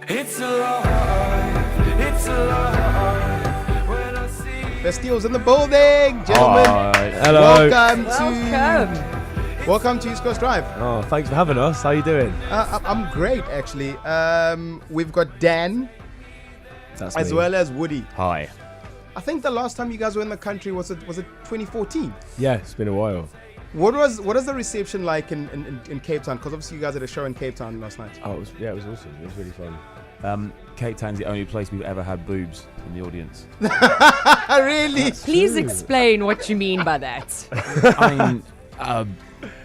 It's alive, it's alive. When I see Bastille's in the building, gentlemen. Hello. Welcome to East Coast Drive. Oh, thanks for having us. How you doing? I'm great, actually. We've got Dan That's as me. well as Woody. Hi. I think the last time you guys were in the country was it 2014? Yeah, it's been a while. What is the reception like in Cape Town? Because obviously you guys had a show in Cape Town last night. Oh, it was awesome. It was really fun. Cape Town's the only place we've ever had boobs in the audience. Really? Please explain what you mean by that. I mean,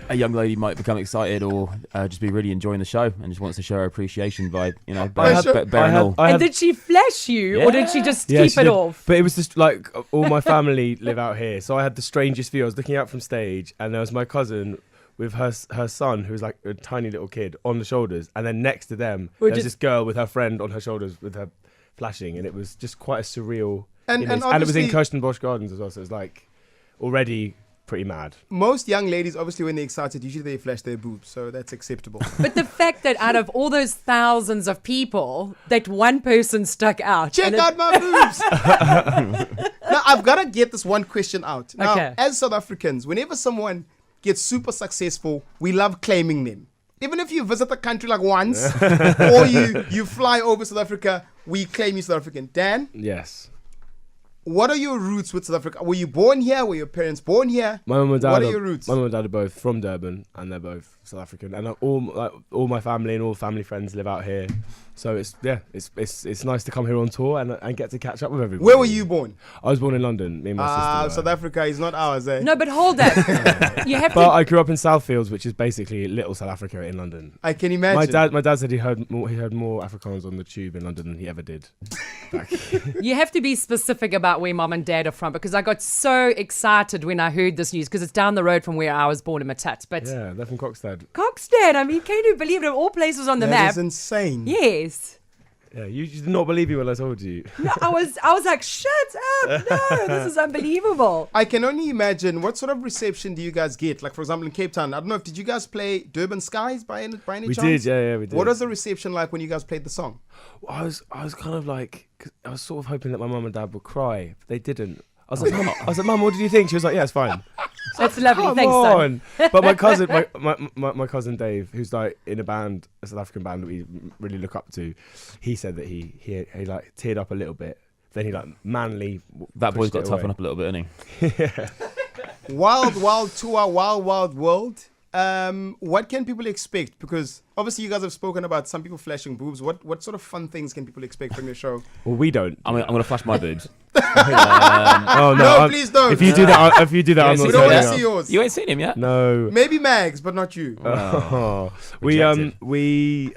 a young lady might become excited or just be really enjoying the show and just wants to show her appreciation by, bearing all. And did she flash you, or did she just Yeah, keep she it did. off? But it was just like all my family live out here, so I had the strangest view. I was looking out from stage, and there was my cousin with her son, who was like a tiny little kid, on the shoulders, and then next to them there was this girl with her friend on her shoulders with her flashing, and it was just quite a surreal And image. And it was in obviously- Kirstenbosch Gardens as well, so it was like already pretty mad. Most young ladies, obviously, when they're excited, usually they flash their boobs, so that's acceptable. But the fact that out of all those thousands of people, that one person stuck out. Check and out my boobs! Now, I've got to get this one question out. Now, Okay. as South Africans, whenever someone gets super successful, we love claiming them. Even if you visit the country like once, or you fly over South Africa, we claim you South African. Dan, Yes. what are your roots with South Africa? Were you born here? Were your parents born here? My mum and dad. What are your roots? My mum and dad are both from Durban, and they're both South African. And all my family and all family friends live out here. So it's nice to come here on tour and get to catch up with everybody. Where were you born? I was born in London. Me and my sister. South Africa is not ours, eh? No, but hold that. You have But to. I grew up in Southfields, which is basically little South Africa in London. I can imagine. My dad said he heard more Afrikaans on the tube in London than he ever did. You have to be specific about where mom and dad are from, because I got so excited when I heard this news, because it's down the road from where I was born in Matat. But Yeah, they're from Coxted. Coxted, I mean, can you believe it? Of all places on the That map. is insane. Yes. Yeah, you did not believe me when I told you. No, I was like, shut up. No, this is unbelievable. I can only imagine what sort of reception do you guys get? Like, for example, in Cape Town, I don't know, did you guys play Durban Skies by any We chance? did, yeah, we did. What was the reception like when you guys played the song? I was kind of like, 'cause I was sort of hoping that my mum and dad would cry, but they didn't. I was like, Mum, what did you think? She was like, yeah, it's fine. That's lovely. Come Thanks, son. on. But my cousin, my cousin Dave, who's like in a band, a South African band that we really look up to, he said that he like teared up a little bit. Then he like manly. That boy's got to pushed it toughen away. up a little bit, hasn't he? Wild, wild tour, wild, wild world. What can people expect? Because obviously you guys have spoken about some people flashing boobs. What sort of fun things can people expect from your show? Well, we don't. I'm going to flash my boobs. Oh No, please don't. If you do that, I'm We not don't turning want to up. see yours. You ain't seen him yet? No. Maybe Mags, but not you. Oh. Rejected.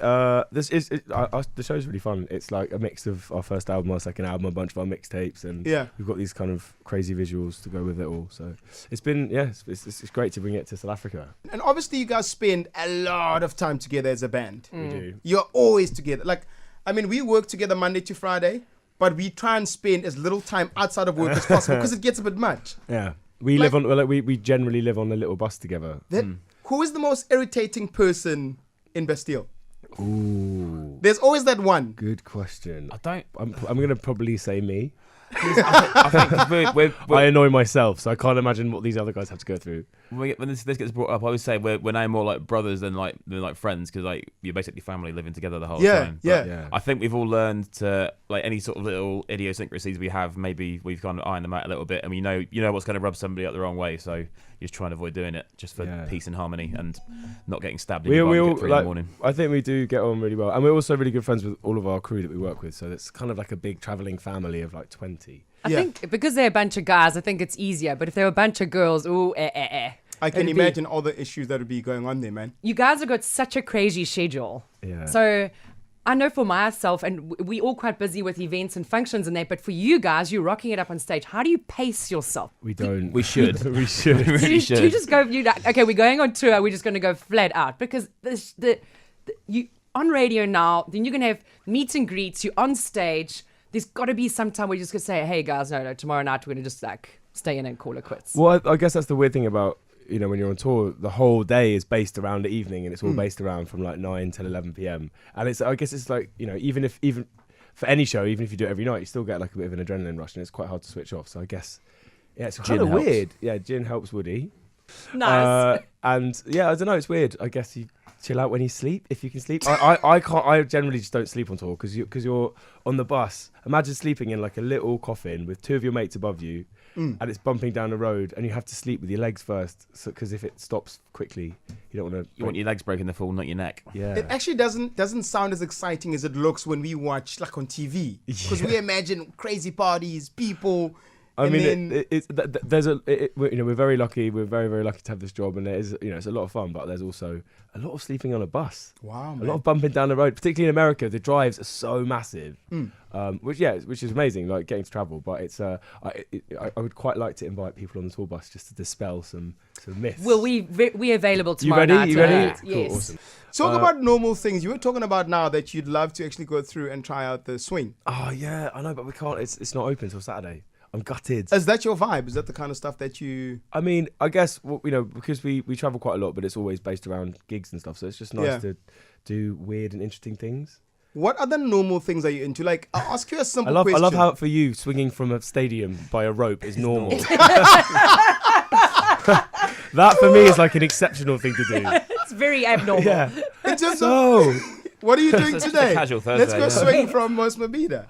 The show's really fun. It's like a mix of our first album, our second album, a bunch of our mixtapes, and Yeah. we've got these kind of crazy visuals to go with it all. So it's been, it's great to bring it to South Africa. And obviously you guys spend a lot of time together as a band. We do. You're always together. Like, I mean, we work together Monday to Friday, but we try and spend as little time outside of work as possible because it gets a bit much. Yeah, we Like- live on. We generally live on a little bus together. Who is the most irritating person in Bastille? Ooh, There's always that one. good question. I don't. I'm gonna probably say me. I think I annoy myself, so I can't imagine what these other guys have to go through. when this gets brought up, I always say we're now more like brothers than like friends, because like you're basically family living together the whole time. But Yeah. I think we've all learned to, like, any sort of little idiosyncrasies we have, maybe we've kind of ironed them out a little bit, and you know what's going to rub somebody up the wrong way, so you just try and avoid doing it just for peace and harmony and not getting stabbed in We your bum all at 3 in the like. morning. I think we do get on really well, and we're also really good friends with all of our crew that we work with. So it's kind of like a big traveling family of like 20. I Yeah. think because they're a bunch of guys, I think it's easier. But if they're a bunch of girls, I can It'd be- imagine all the issues that would be going on there, man. You guys have got such a crazy schedule. Yeah. So I know for myself, and we all quite busy with events and functions and that, but for you guys, you're rocking it up on stage. How do you pace yourself? We don't. We should. we should. We really Do you should. just go, okay, we're going on tour, we're just going to go flat out? Because you on radio now, then you're going to have meet and greets, you're on stage. There's got to be some time where you're just going to say, hey guys, no, tomorrow night we're going to just like stay in and call it quits. Well, I guess that's the weird thing about you know, when you're on tour, the whole day is based around the evening, and it's all based around from like 9 till 11 p.m. And I guess it's like, you know, even for any show, even if you do it every night, you still get like a bit of an adrenaline rush, and it's quite hard to switch off. So I guess, yeah, it's kind of weird. Yeah, gin helps Woody. Nice. And yeah, I don't know, it's weird. I guess you chill out when you sleep, if you can sleep. I can't. I generally just don't sleep on tour because you're on the bus. Imagine sleeping in like a little coffin with 2 of your mates above you. And it's bumping down the road, and you have to sleep with your legs first, because if it stops quickly, you don't want to. You want your legs broken the fall, not your neck. Yeah. It actually doesn't sound as exciting as it looks when we watch like on TV, because we imagine crazy parties, people. I mean, then, we're very lucky. We're very, very lucky to have this job, and it's a lot of fun. But there's also a lot of sleeping on a bus. Wow, a man. lot of bumping down the road, particularly in America. The drives are so massive, which is amazing, like getting to travel. But it's I would quite like to invite people on the tour bus just to dispel some myths. Well, we available tomorrow You ready? night. You ready? Cool, Cool, yes. awesome. Talk about normal things. You were talking about now that you'd love to actually go through and try out the swing. Oh yeah, I know, but we can't. It's not open till Saturday. I'm gutted. Is that your vibe? Is that the kind of stuff that you... I mean, I guess, because we travel quite a lot, but it's always based around gigs and stuff. So it's just nice to do weird and interesting things. What other normal things are you into? Like, I'll ask you a simple question. I love how for you, swinging from a stadium by a rope is normal. That for me is like an exceptional thing to do. It's very abnormal. Yeah. In terms So, of, what are you doing It's just a today? casual Thursday, Let's go yeah. swing from Mos Mabida.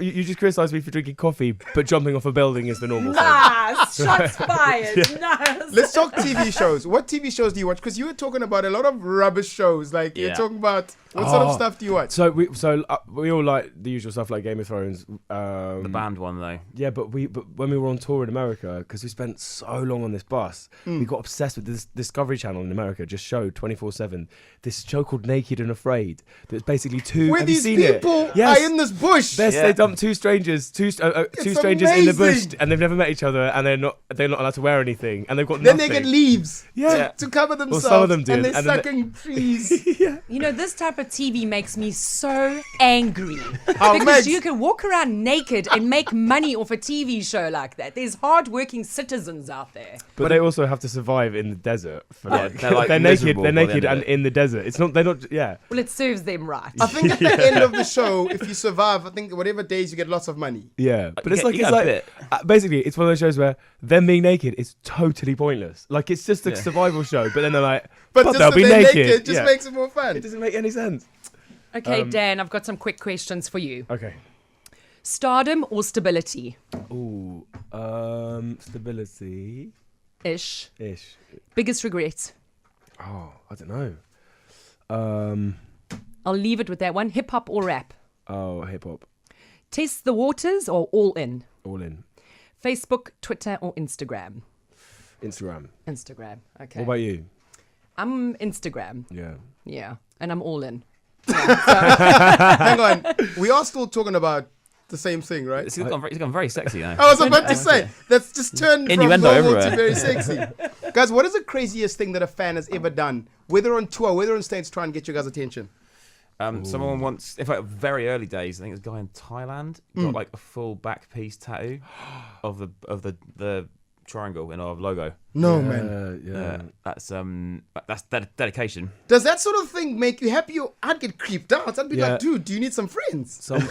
you just criticised me for drinking coffee, but jumping off a building is the normal thing. Nice. Shots fired. Nice. Let's talk TV shows. What TV shows do you watch? Because you were talking about a lot of rubbish shows. Like, you're Yeah. talking about... What sort of stuff do you watch? So we all like the usual stuff like Game of Thrones. The band one though. Yeah, but when we were on tour in America, because we spent so long on this bus, we got obsessed with this Discovery Channel in America. Just showed 24/7 this show called Naked and Afraid. That's basically two. Where have you these seen people it? Yes. are in this bush. They dumped two strangers, two strangers in the bush, amazing. and they've never met each other, and they're not allowed to wear anything, and they've got Then nothing. they get leaves to cover themselves. some of them do, And they're and then sucking trees. You know, this type of TV makes me so angry. How Because much? you can walk around naked and make money off a TV show like that. There's hardworking citizens out there. But they also have to survive in the desert. For like, they're like they're naked. miserable They're by the naked end and of it. in the desert. It's not. They're not. Yeah. Well, it serves them right. I think at the end of the show, if you survive, I think whatever days you get lots of money. Yeah, but You it's get- like you get a bit. Basically it's one of those shows where them being naked is totally pointless. Like it's just a Yeah. survival show, but then they're like, But but just they'll that be they're naked. just Yeah. makes it more fun. It doesn't make any sense. Okay, Dan, I've got some quick questions for you. Okay. Stardom or stability? Ooh, stability Ish. ish. Biggest regrets? Oh, I don't know. I'll leave it with that one. Hip hop or rap? Oh, hip hop, Test the waters or all in? all in. Facebook, Twitter, or Instagram? Instagram. Instagram. Okay. What about you? I'm Instagram. Yeah. Yeah. And I'm all in. Hang on. We are still talking about the same thing, right? It's gone very sexy now. I was about to say, that's just turned from Innuendo normal to everywhere. very sexy. Guys, what is the craziest thing that a fan has ever done? Whether on tour, whether on stage, to try and get you guys' attention? Someone once, in fact, very early days, I think it was a guy in Thailand got like a full back piece tattoo of the triangle in our logo. No, man. Yeah. That's dedication. Does that sort of thing make you happy? I'd get creeped out. I'd be Yeah. like, dude, do you need some friends? Some.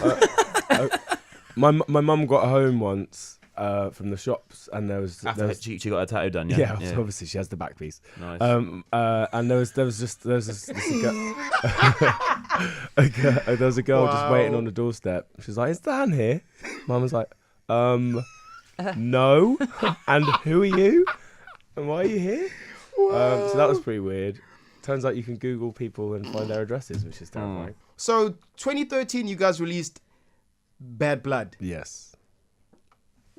My mum got home once from the shops, and there was She got her tattoo done. Yeah. yeah, obviously she has the back piece. Nice. And there was a girl just waiting Wow. on the doorstep. She's like, "Is Dan here?" Mum was like, "No." And who are you? And why are you here? So that was pretty weird. Turns out you can Google people and find their addresses, which is terrifying. So 2013, you guys released Bad Blood. Yes.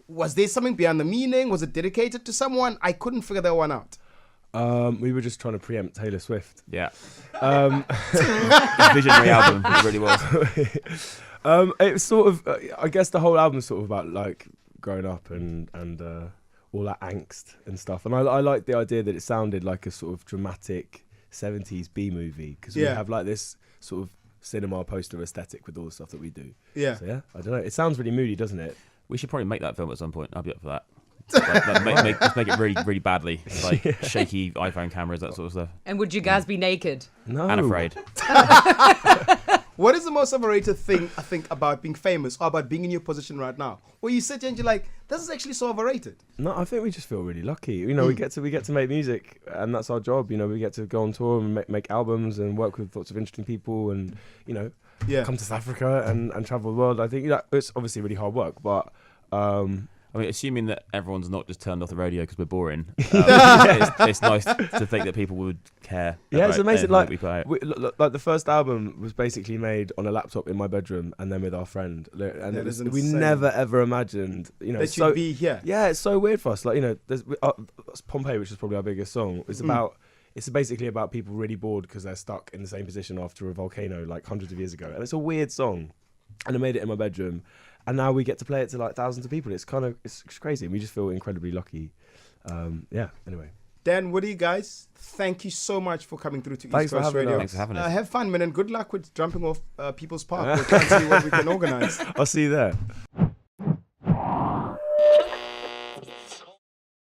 Was there something beyond the meaning? Was it dedicated to someone? I couldn't figure that one out. We were just trying to preempt Taylor Swift. Yeah. Visionary album. It really was. It was sort of, I guess the whole album's sort of about like growing up and all that angst and stuff. And I like the idea that it sounded like a sort of dramatic 70s B movie, because we Yeah. have like this sort of cinema poster aesthetic with all the stuff that we do. Yeah. So yeah, I don't know. It sounds really moody, doesn't it? We should probably make that film at some point. I'll be up for that. Let's make it really, really badly. Like shaky iPhone cameras, that sort of stuff. And would you guys be naked? No. And afraid. What is the most overrated thing, I think, about being famous or about being in your position right now? Where you sit here and you're like, this is actually so overrated. No, I think we just feel really lucky. You know, we get to make music, and that's our job. You know, we get to go on tour and make albums and work with lots of interesting people, and you know, come to South Africa and travel the world. I think it's obviously really hard work, but. I mean, assuming that everyone's not just turned off the radio because we're boring, it's nice to think that people would care. Yeah, it's amazing. Like, we put out. like the first album was basically made on a laptop in my bedroom, and then with our friend. And we never ever imagined, you know, that you'd be here. Yeah, it's so weird for us. Like, you know, there's Pompeii, which is probably our biggest song. It's about. It's basically about people really bored because they're stuck in the same position after a volcano like hundreds of years ago, and it's a weird song. And I made it in my bedroom. And now we get to play it to like thousands of people. It's crazy. And we just feel incredibly lucky. Anyway. Dan, Woody, guys, thank you so much for coming through to Thanks East Coast Radio. Thanks for having us. Have fun, man, and good luck with jumping off People's Park. We'll try and see what we can organize. I'll see you there.